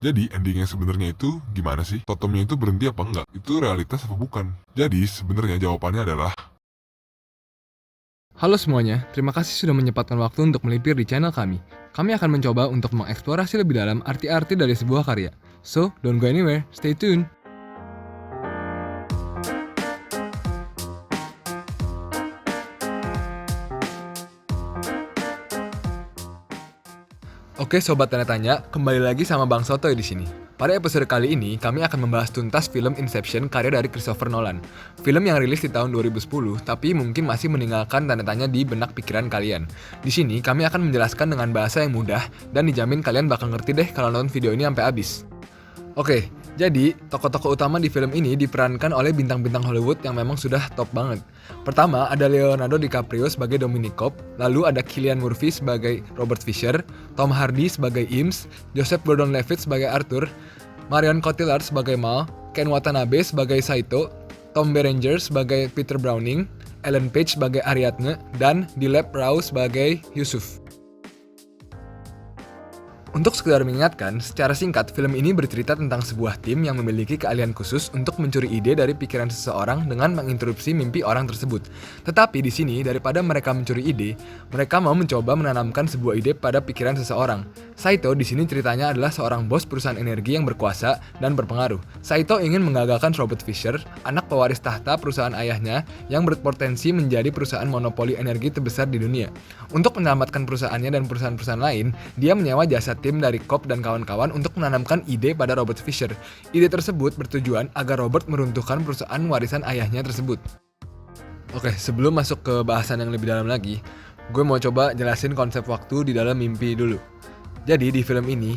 Jadi endingnya sebenarnya itu gimana sih? Totemnya itu berhenti apa enggak? Itu realitas apa bukan? Jadi sebenarnya jawabannya adalah Halo semuanya, terima kasih sudah menyempatkan waktu untuk melipir di channel kami. Kami akan mencoba untuk mengeksplorasi lebih dalam arti-arti dari sebuah karya. So, don't go anywhere, stay tuned. Oke sobat tanya-tanya, kembali lagi sama Bang Sotoy di sini. Pada episode kali ini, kami akan membahas tuntas film Inception karya dari Christopher Nolan. Film yang rilis di tahun 2010, tapi mungkin masih meninggalkan tanda tanya di benak pikiran kalian. Di sini, kami akan menjelaskan dengan bahasa yang mudah, dan dijamin kalian bakal ngerti deh kalau nonton video ini sampai habis. Oke, jadi tokoh-tokoh utama di film ini diperankan oleh bintang-bintang Hollywood yang memang sudah top banget. Pertama ada Leonardo DiCaprio sebagai Dominic Cobb, lalu ada Cillian Murphy sebagai Robert Fisher, Tom Hardy sebagai Eames, Joseph Gordon-Levitt sebagai Arthur, Marion Cotillard sebagai Mal, Ken Watanabe sebagai Saito, Tom Berenger sebagai Peter Browning, Ellen Page sebagai Ariadne, dan Dilip Rao sebagai Yusuf. Untuk sekedar mengingatkan, secara singkat film ini bercerita tentang sebuah tim yang memiliki keahlian khusus untuk mencuri ide dari pikiran seseorang dengan menginterupsi mimpi orang tersebut. Tetapi di sini daripada mereka mencuri ide, mereka mau mencoba menanamkan sebuah ide pada pikiran seseorang. Saito di sini ceritanya adalah seorang bos perusahaan energi yang berkuasa dan berpengaruh. Saito ingin menggagalkan Robert Fisher, anak pewaris tahta perusahaan ayahnya yang berpotensi menjadi perusahaan monopoli energi terbesar di dunia. Untuk menyelamatkan perusahaannya dan perusahaan-perusahaan lain, dia menyewa jasa tim dari Cobb dan kawan-kawan untuk menanamkan ide pada Robert Fisher. Ide tersebut bertujuan agar Robert meruntuhkan perusahaan warisan ayahnya tersebut. Oke, sebelum masuk ke bahasan yang lebih dalam lagi, gue mau coba jelasin konsep waktu di dalam mimpi dulu. Jadi di film ini,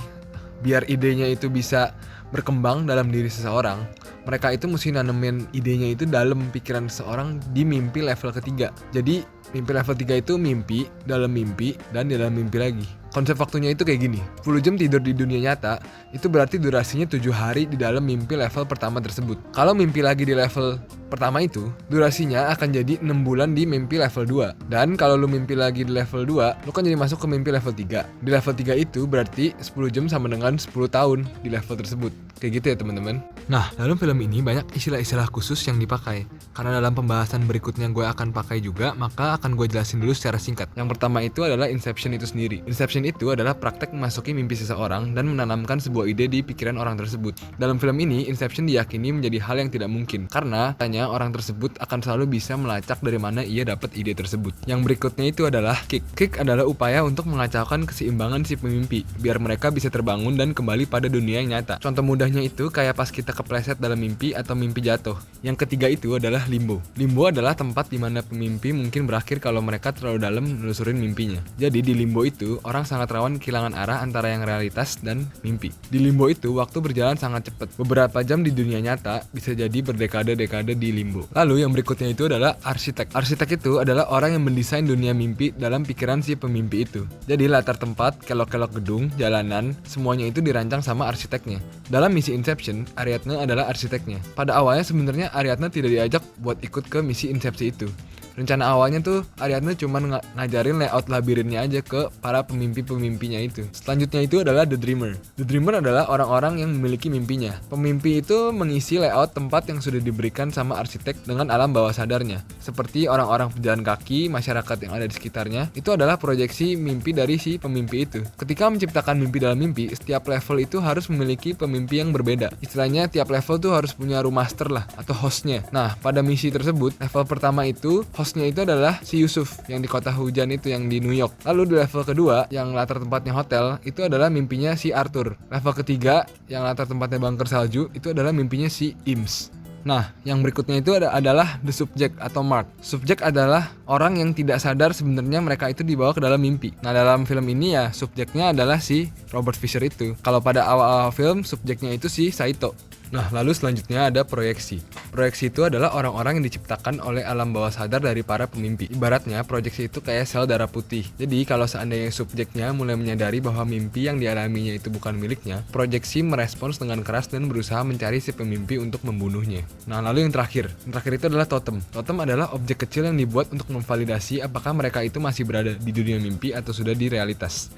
biar idenya itu bisa berkembang dalam diri seseorang, mereka itu mesti nanemin idenya itu dalam pikiran seseorang di mimpi level ketiga. Jadi mimpi level 3 itu mimpi, dalam mimpi, dan di dalam mimpi lagi. Konsep waktunya itu kayak gini, 10 jam tidur di dunia nyata, itu berarti durasinya 7 hari di dalam mimpi level pertama tersebut. Kalau mimpi lagi di level pertama itu, durasinya akan jadi 6 bulan di mimpi level 2. Dan kalau lu mimpi lagi di level 2, lu kan jadi masuk ke mimpi level 3. Di level 3 itu berarti 10 jam sama dengan 10 tahun di level tersebut. Kayak gitu ya teman-teman. Nah, dalam film ini banyak istilah-istilah khusus yang dipakai. Karena dalam pembahasan berikutnya gue akan pakai juga, maka akan gue jelasin dulu secara singkat. Yang pertama itu adalah Inception itu sendiri. Inception itu adalah praktek memasuki mimpi seseorang dan menanamkan sebuah ide di pikiran orang tersebut. Dalam film ini, Inception diyakini menjadi hal yang tidak mungkin. Karena tanya orang tersebut akan selalu bisa melacak dari mana ia dapat ide tersebut. Yang berikutnya itu adalah kick. Kick adalah upaya untuk mengacaukan keseimbangan si pemimpi, biar mereka bisa terbangun dan kembali pada dunia yang nyata. Contoh mudahnya itu kayak pas kita kepleset dalam mimpi atau mimpi jatuh. Yang ketiga itu adalah limbo. Limbo adalah tempat di mana pemimpi mungkin berakhir kalau mereka terlalu dalam menelusurin mimpinya. Jadi di limbo itu, orang sangat rawan kehilangan arah antara yang realitas dan mimpi. Di limbo itu, waktu berjalan sangat cepat. Beberapa jam di dunia nyata bisa jadi berdekade-dekade di limbo. Lalu yang berikutnya itu adalah arsitek. Arsitek itu adalah orang yang mendesain dunia mimpi dalam pikiran si pemimpi itu. Jadi latar tempat, kelok-kelok gedung, jalanan, semuanya itu dirancang sama arsiteknya. Dalam misi Inception, Ariadne adalah arsiteknya. Pada awalnya sebenarnya Ariadne tidak diajak buat ikut ke misi Inception itu. Rencana awalnya tuh Ariadne cuma ngajarin layout labirinnya aja ke para pemimpi-pemimpinya itu. Selanjutnya itu adalah The Dreamer. The Dreamer adalah orang-orang yang memiliki mimpinya. Pemimpi itu mengisi layout tempat yang sudah diberikan sama arsitek dengan alam bawah sadarnya. Seperti orang-orang pejalan kaki, masyarakat yang ada di sekitarnya, itu adalah proyeksi mimpi dari si pemimpi itu. Ketika menciptakan mimpi dalam mimpi, setiap level itu harus memiliki pemimpi yang berbeda. Istilahnya tiap level tuh harus punya room master lah, atau hostnya. Nah, pada misi tersebut, level pertama itu hostnya itu adalah si Yusuf yang di kota hujan itu yang di New York. Lalu di level kedua yang latar tempatnya hotel itu adalah mimpinya si Arthur. Level ketiga yang latar tempatnya bunker salju itu adalah mimpinya si Eames. Nah, yang berikutnya itu adalah the subject atau Mark. Subject adalah orang yang tidak sadar sebenarnya mereka itu dibawa ke dalam mimpi. Nah, dalam film ini ya subjeknya adalah si Robert Fisher itu. Kalau pada awal-awal film subjeknya itu si Saito. Nah, lalu selanjutnya ada proyeksi. Proyeksi itu adalah orang-orang yang diciptakan oleh alam bawah sadar dari para pemimpi. Ibaratnya, proyeksi itu kayak sel darah putih. Jadi, kalau seandainya subjeknya mulai menyadari bahwa mimpi yang dialaminya itu bukan miliknya, proyeksi merespons dengan keras dan berusaha mencari si pemimpi untuk membunuhnya. Nah, lalu yang terakhir. Yang terakhir itu adalah totem. Totem adalah objek kecil yang dibuat untuk memvalidasi apakah mereka itu masih berada di dunia mimpi atau sudah di realitas.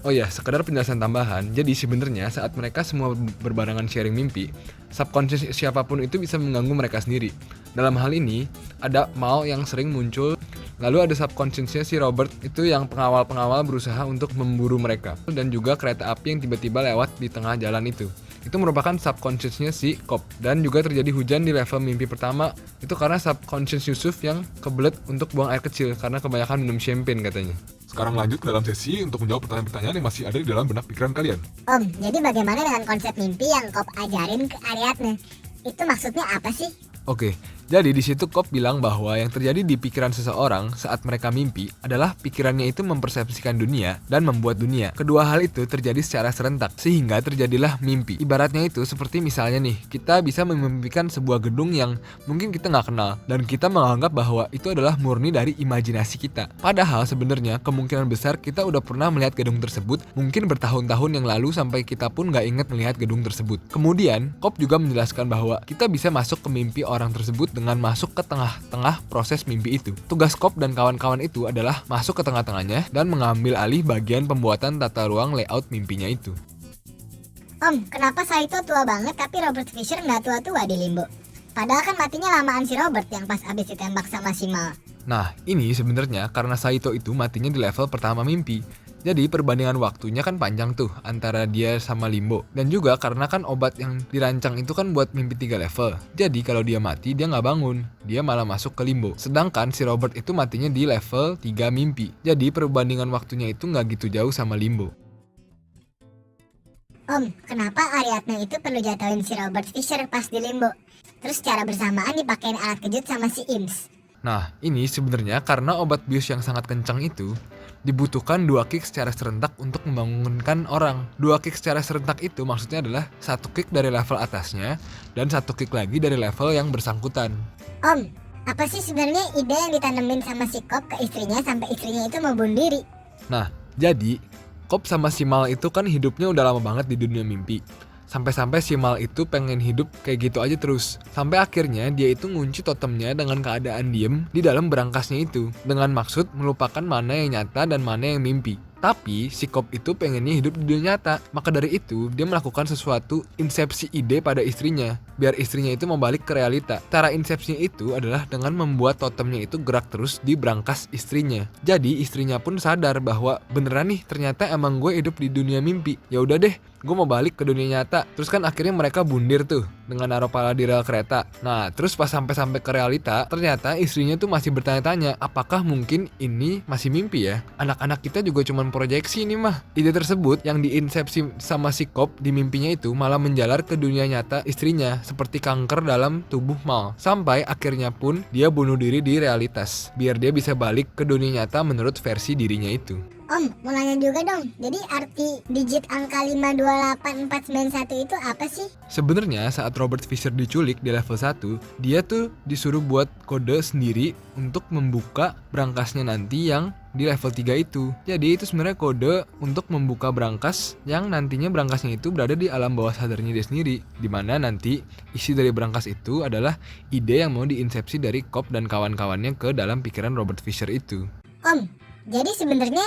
Oh ya, sekedar penjelasan tambahan. Jadi sebenarnya saat mereka semua berbarengan sharing mimpi, subconscious siapapun itu bisa mengganggu mereka sendiri. Dalam hal ini, ada Mal yang sering muncul, lalu ada subconsciousnya si Robert itu yang pengawal-pengawal berusaha untuk memburu mereka, dan juga kereta api yang tiba-tiba lewat di tengah jalan itu. Itu merupakan subconsciousnya si Cobb. Dan juga terjadi hujan di level mimpi pertama, itu karena subconscious Yusuf yang kebelet untuk buang air kecil karena kebanyakan minum champagne katanya. Sekarang lanjut ke dalam sesi untuk menjawab pertanyaan-pertanyaan yang masih ada di dalam benak pikiran kalian. Om, jadi bagaimana dengan konsep mimpi yang Cobb ajarin ke Ariadne? Itu maksudnya apa sih? Oke, jadi di situ Cobb bilang bahwa yang terjadi di pikiran seseorang saat mereka mimpi adalah pikirannya itu mempersepsikan dunia dan membuat dunia. Kedua hal itu terjadi secara serentak sehingga terjadilah mimpi. Ibaratnya itu seperti misalnya nih, kita bisa memimpikan sebuah gedung yang mungkin kita nggak kenal dan kita menganggap bahwa itu adalah murni dari imajinasi kita. Padahal sebenarnya kemungkinan besar kita udah pernah melihat gedung tersebut mungkin bertahun-tahun yang lalu sampai kita pun nggak ingat melihat gedung tersebut. Kemudian Cobb juga menjelaskan bahwa kita bisa masuk ke mimpi orang tersebut dengan masuk ke tengah-tengah proses mimpi itu. Tugas Cobb dan kawan-kawan itu adalah masuk ke tengah-tengahnya dan mengambil alih bagian pembuatan tata ruang layout mimpinya itu. Om, kenapa Saito tua banget tapi Robert Fisher nggak tua-tua di Limbo? Padahal kan matinya lamaan si Robert yang pas abis ditembak sama si Mal. Nah, ini sebenarnya karena Saito itu matinya di level pertama mimpi. Jadi perbandingan waktunya kan panjang tuh antara dia sama Limbo. Dan juga karena kan obat yang dirancang itu kan buat mimpi 3 level. Jadi kalau dia mati dia nggak bangun, dia malah masuk ke Limbo. Sedangkan si Robert itu matinya di level 3 mimpi. Jadi perbandingan waktunya itu nggak gitu jauh sama Limbo. Om, kenapa Ariadne itu perlu jatuhin si Robert Fisher pas di Limbo? Terus secara bersamaan dipakein alat kejut sama si Ims. Nah, ini sebenarnya karena obat bius yang sangat kencang itu dibutuhkan 2 kick secara serentak untuk membangunkan orang. 2 kick secara serentak itu maksudnya adalah 1 kick dari level atasnya dan 1 kick lagi dari level yang bersangkutan. Om, apa sih sebenarnya ide yang ditanemin sama si Cobb ke istrinya sampai istrinya itu mau bunuh diri? Nah, jadi Cobb sama si Mal itu kan hidupnya udah lama banget di dunia mimpi. Sampai-sampai si Mal itu pengen hidup kayak gitu aja terus. Sampai akhirnya dia itu ngunci totemnya dengan keadaan diem di dalam berangkasnya itu. Dengan maksud melupakan mana yang nyata dan mana yang mimpi. Tapi si Cobb itu pengennya hidup di dunia nyata. Maka dari itu dia melakukan sesuatu insepsi ide pada istrinya. Biar istrinya itu mau balik ke realita. Cara insepsinya itu adalah dengan membuat totemnya itu gerak terus di berangkas istrinya. Jadi istrinya pun sadar bahwa beneran nih ternyata emang gue hidup di dunia mimpi. Ya udah deh, gue mau balik ke dunia nyata. Terus kan akhirnya mereka bundir tuh dengan naruh pala di rel kereta. Nah terus pas sampai ke realita, ternyata istrinya tuh masih bertanya-tanya, apakah mungkin ini masih mimpi ya? Anak-anak kita juga cuman proyeksi nih mah. Ide tersebut yang diinsepsi sama si Cobb di mimpinya itu malah menjalar ke dunia nyata istrinya seperti kanker dalam tubuh Mal. Sampai akhirnya pun dia bunuh diri di realitas biar dia bisa balik ke dunia nyata menurut versi dirinya itu. Om, mau nanya juga dong. Jadi arti digit angka 528491 itu apa sih? Sebenarnya saat Robert Fisher diculik di level 1, dia tuh disuruh buat kode sendiri untuk membuka berangkasnya nanti yang di level 3 itu. Jadi itu sebenarnya kode untuk membuka berangkas yang nantinya berangkasnya itu berada di alam bawah sadarnya dia sendiri. Dimana nanti isi dari berangkas itu adalah ide yang mau diinsepsi dari Cobb dan kawan-kawannya ke dalam pikiran Robert Fisher itu. Om, jadi sebenarnya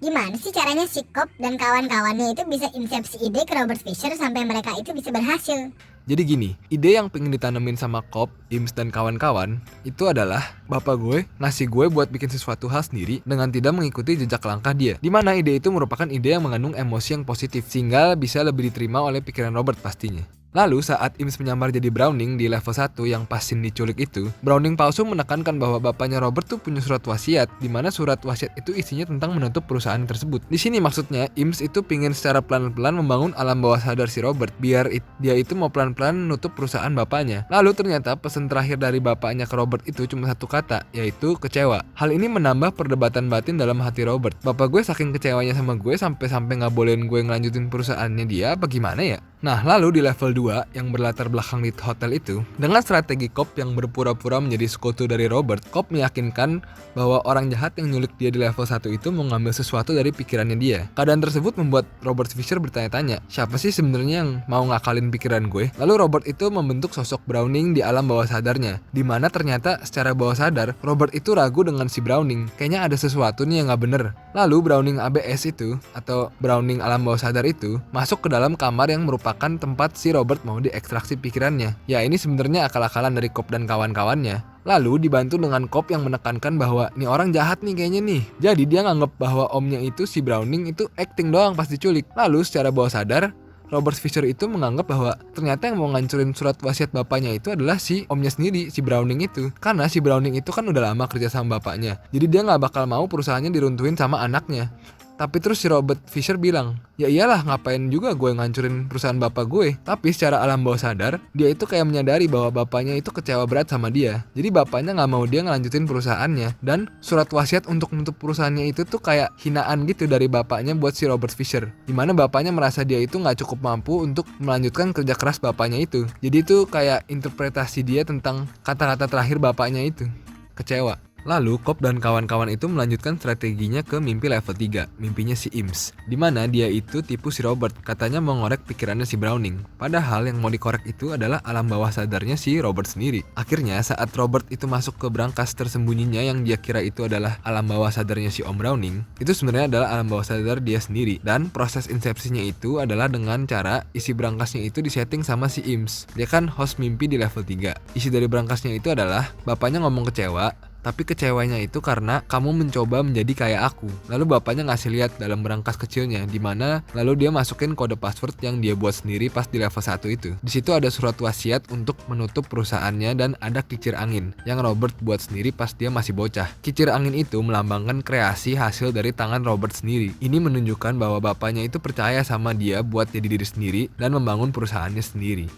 gimana sih caranya si Cobb dan kawan-kawannya itu bisa insepsi ide ke Robert Fisher sampai mereka itu bisa berhasil? Jadi gini, ide yang pengen ditanemin sama Cobb, Ims dan kawan-kawan itu adalah bapak gue ngasih gue buat bikin sesuatu hal sendiri dengan tidak mengikuti jejak langkah dia. Dimana ide itu merupakan ide yang mengandung emosi yang positif sehingga bisa lebih diterima oleh pikiran Robert pastinya. Lalu saat Ims menyamar jadi Browning di level 1 yang pas Sin diculik itu, Browning palsu menekankan bahwa bapaknya Robert tuh punya surat wasiat, di mana surat wasiat itu isinya tentang menutup perusahaan tersebut. Di sini maksudnya Ims itu pingin secara pelan-pelan membangun alam bawah sadar si Robert, biar dia itu mau pelan-pelan menutup perusahaan bapaknya. Lalu ternyata pesan terakhir dari bapaknya ke Robert itu cuma satu kata, yaitu kecewa. Hal ini menambah perdebatan batin dalam hati Robert. Bapak gue saking kecewanya sama gue sampai nggak bolehin gue ngelanjutin perusahaannya dia, apa gimana ya? Nah, lalu di level 2 yang berlatar belakang di hotel itu, dengan strategi Cobb yang berpura-pura menjadi sekutu dari Robert, Cobb meyakinkan bahwa orang jahat yang nyulik dia di level 1 itu mau ngambil sesuatu dari pikirannya dia. Keadaan tersebut membuat Robert Fisher bertanya-tanya, siapa sih sebenarnya yang mau ngakalin pikiran gue? Lalu Robert itu membentuk sosok Browning di alam bawah sadarnya, di mana ternyata secara bawah sadar, Robert itu ragu dengan si Browning. Kayaknya ada sesuatu nih yang nggak bener. Lalu Browning ABS itu, atau Browning alam bawah sadar itu, masuk ke dalam kamar yang merupakan tempat si Robert mau diekstraksi pikirannya. Ya, ini sebenarnya akal-akalan dari Cobb dan kawan-kawannya. Lalu dibantu dengan Cobb yang menekankan bahwa nih orang jahat nih kayaknya nih. Jadi dia nganggep bahwa omnya itu si Browning itu acting doang pas diculik. Lalu secara bawah sadar, Robert Fisher itu menganggap bahwa ternyata yang mau ngancurin surat wasiat bapaknya itu adalah si omnya sendiri, si Browning itu. Karena si Browning itu kan udah lama kerja sama bapaknya. Jadi dia nggak bakal mau perusahaannya diruntuhin sama anaknya. Tapi terus si Robert Fisher bilang, ya iyalah ngapain juga gue ngancurin perusahaan bapak gue. Tapi secara alam bawah sadar, dia itu kayak menyadari bahwa bapaknya itu kecewa berat sama dia. Jadi bapaknya gak mau dia ngelanjutin perusahaannya. Dan surat wasiat untuk menutup perusahaannya itu tuh kayak hinaan gitu dari bapaknya buat si Robert Fisher. Dimana bapaknya merasa dia itu gak cukup mampu untuk melanjutkan kerja keras bapaknya itu. Jadi itu kayak interpretasi dia tentang kata-kata terakhir bapaknya itu. Kecewa. Lalu Cobb dan kawan-kawan itu melanjutkan strateginya ke mimpi level 3, mimpinya si Eames. Dimana dia itu tipu si Robert, katanya mau ngorek pikirannya si Browning. Padahal yang mau dikorek itu adalah alam bawah sadarnya si Robert sendiri. Akhirnya saat Robert itu masuk ke brankas tersembunyinya yang dia kira itu adalah alam bawah sadarnya si Om Browning, itu sebenarnya adalah alam bawah sadar dia sendiri. Dan proses insepsinya itu adalah dengan cara isi brankasnya itu disetting sama si Eames. Dia kan host mimpi di level 3. Isi dari brankasnya itu adalah bapaknya ngomong kecewa, tapi kecewanya itu karena kamu mencoba menjadi kayak aku. Lalu bapaknya ngasih lihat dalam brankas kecilnya, dimana lalu dia masukin kode password yang dia buat sendiri pas di level 1 itu. Di situ ada surat wasiat untuk menutup perusahaannya dan ada kicir angin yang Robert buat sendiri pas dia masih bocah. Kicir angin itu melambangkan kreasi hasil dari tangan Robert sendiri. Ini menunjukkan bahwa bapaknya itu percaya sama dia buat jadi diri sendiri dan membangun perusahaannya sendiri.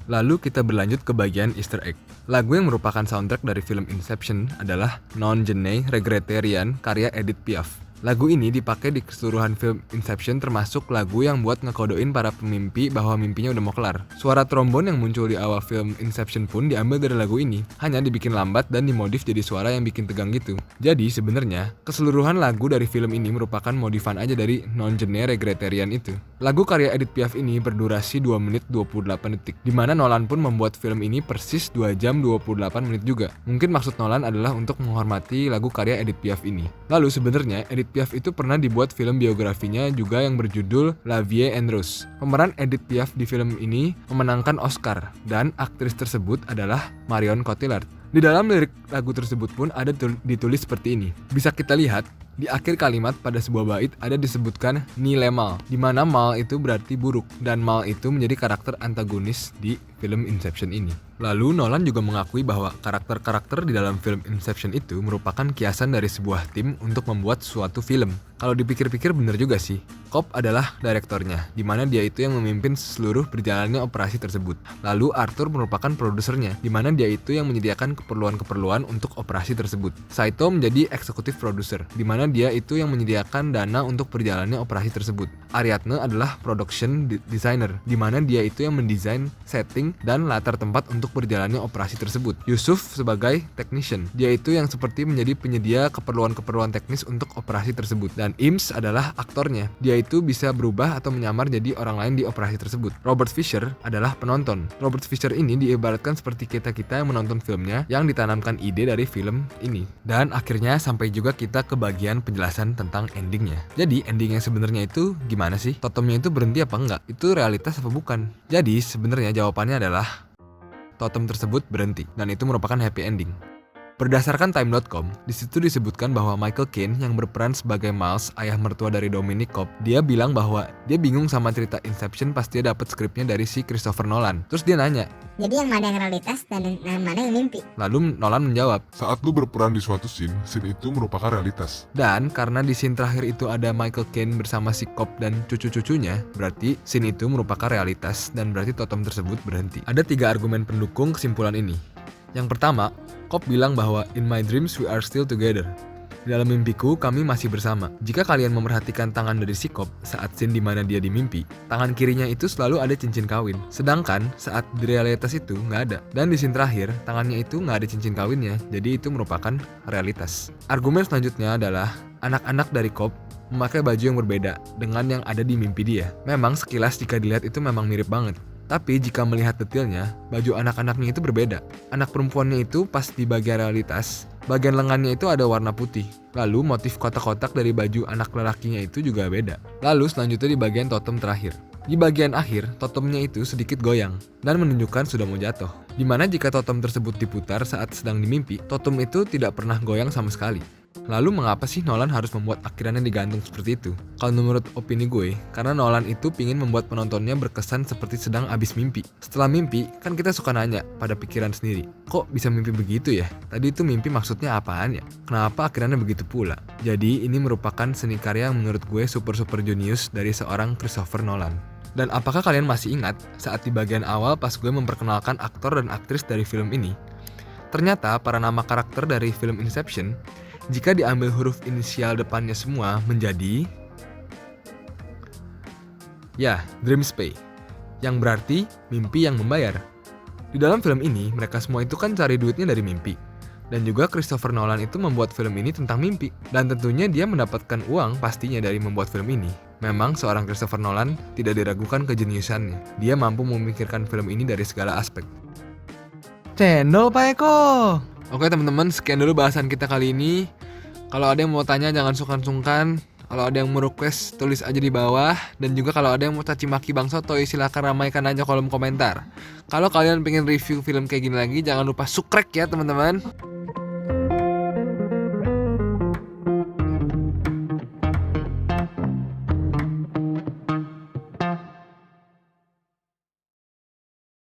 Lalu kita berlanjut ke bagian Easter egg. Lagu yang merupakan soundtrack dari film Inception adalah Non Je ne regrette rien karya Edith Piaf. Lagu ini dipakai di keseluruhan film Inception, termasuk lagu yang buat ngekodoin para pemimpi bahwa mimpinya udah mau kelar. Suara trombon yang muncul di awal film Inception pun diambil dari lagu ini, hanya dibikin lambat dan dimodif jadi suara yang bikin tegang gitu. Jadi sebenarnya keseluruhan lagu dari film ini merupakan modifan aja dari Non Je ne regrette rien itu. Lagu karya Edith Piaf ini berdurasi 2 menit 28 detik, dimana Nolan pun membuat film ini persis 2 jam 28 menit juga. Mungkin maksud Nolan adalah untuk menghormati lagu karya Edith Piaf ini. Lalu sebenarnya Edith Piaf itu pernah dibuat film biografinya juga yang berjudul La Vie en Rose. Pemeran Edith Piaf di film ini memenangkan Oscar, dan aktris tersebut adalah Marion Cotillard. Di dalam lirik lagu tersebut pun ada ditulis seperti ini. Bisa kita lihat, di akhir kalimat pada sebuah bait ada disebutkan ni le mal, di mana mal itu berarti buruk, dan mal itu menjadi karakter antagonis di film Inception ini. Lalu Nolan juga mengakui bahwa karakter-karakter di dalam film Inception itu merupakan kiasan dari sebuah tim untuk membuat suatu film. Kalau dipikir-pikir bener juga sih. Cobb adalah direktornya, di mana dia itu yang memimpin seluruh berjalannya operasi tersebut. Lalu Arthur merupakan produsernya, di mana dia itu yang menyediakan keperluan-keperluan untuk operasi tersebut. Saito menjadi eksekutif produser, di mana dia itu yang menyediakan dana untuk berjalannya operasi tersebut. Ariadne adalah production designer, di mana dia itu yang mendesain setting dan latar tempat untuk berjalannya operasi tersebut. Yusuf sebagai technician, dia itu yang seperti menjadi penyedia keperluan-keperluan teknis untuk operasi tersebut. Dan Eames adalah aktornya, dia itu bisa berubah atau menyamar jadi orang lain di operasi tersebut. Robert Fisher adalah penonton. Robert Fisher ini diibaratkan seperti kita-kita yang menonton filmnya yang ditanamkan ide dari film ini. Dan akhirnya sampai juga kita ke bagian penjelasan tentang endingnya. Jadi ending yang sebenarnya itu gimana sih? Totemnya itu berhenti apa enggak? Itu realitas apa bukan? Jadi sebenarnya jawabannya adalah totem tersebut berhenti, dan itu merupakan happy ending. Berdasarkan Time.com, di situ disebutkan bahwa Michael Caine yang berperan sebagai Miles, ayah mertua dari Dominic Cobb, dia bilang bahwa dia bingung sama cerita Inception pas dia dapat skripnya dari si Christopher Nolan. Terus dia nanya, jadi yang mana yang realitas dan yang mana yang mimpi? Lalu Nolan menjawab, Saat lu berperan di suatu scene itu merupakan realitas. dan karena di scene terakhir itu ada Michael Caine bersama si Cobb dan cucu-cucunya, berarti scene itu merupakan realitas dan berarti totem tersebut berhenti. Ada 3 argumen pendukung kesimpulan ini. Yang pertama, Cobb bilang bahwa in my dreams we are still together. Di dalam mimpiku, kami masih bersama. Jika kalian memerhatikan tangan dari si Cobb saat scene di mana dia dimimpi, tangan kirinya itu selalu ada cincin kawin. Sedangkan saat di realitas itu nggak ada. Dan di scene terakhir, tangannya itu nggak ada cincin kawinnya, jadi itu merupakan realitas. Argumen selanjutnya adalah anak-anak dari Cobb memakai baju yang berbeda dengan yang ada di mimpi dia. Memang sekilas jika dilihat itu memang mirip banget. Tapi jika melihat detailnya, baju anak-anaknya itu berbeda. Anak perempuannya itu pas di bagian realitas, bagian lengannya itu ada warna putih. Lalu motif kotak-kotak dari baju anak lelakinya itu juga beda. Lalu selanjutnya di bagian totem terakhir. Di bagian akhir, totemnya itu sedikit goyang dan menunjukkan sudah mau jatuh. Dimana jika totem tersebut diputar saat sedang dimimpi, totem itu tidak pernah goyang sama sekali. Lalu mengapa sih Nolan harus membuat akhirannya digantung seperti itu? Kalau menurut opini gue, karena Nolan itu pingin membuat penontonnya berkesan seperti sedang abis mimpi. Setelah mimpi, kan kita suka nanya pada pikiran sendiri, kok bisa mimpi begitu ya? Tadi itu mimpi maksudnya apaan ya? Kenapa akhirannya begitu pula? Jadi ini merupakan seni karya yang menurut gue super jenius dari seorang Christopher Nolan. Dan apakah kalian masih ingat saat di bagian awal pas gue memperkenalkan aktor dan aktris dari film ini? Ternyata para nama karakter dari film Inception, jika diambil huruf inisial depannya semua menjadi Dreams Pay, yang berarti mimpi yang membayar. Di dalam film ini, mereka semua itu kan cari duitnya dari mimpi. Dan juga Christopher Nolan itu membuat film ini tentang mimpi. Dan tentunya dia mendapatkan uang pastinya dari membuat film ini. Memang seorang Christopher Nolan tidak diragukan kejeniusannya. Dia mampu memikirkan film ini dari segala aspek. Cendol Pak Eko! Oke teman-teman, sekian dulu bahasan kita kali ini. Kalau ada yang mau tanya jangan sungkan-sungkan. Kalau ada yang mau request tulis aja di bawah. Dan juga kalau ada yang mau caci maki Bang Sotoy silahkan ramaikan aja kolom komentar. Kalau kalian pengen review film kayak gini lagi jangan lupa subscribe ya teman-teman.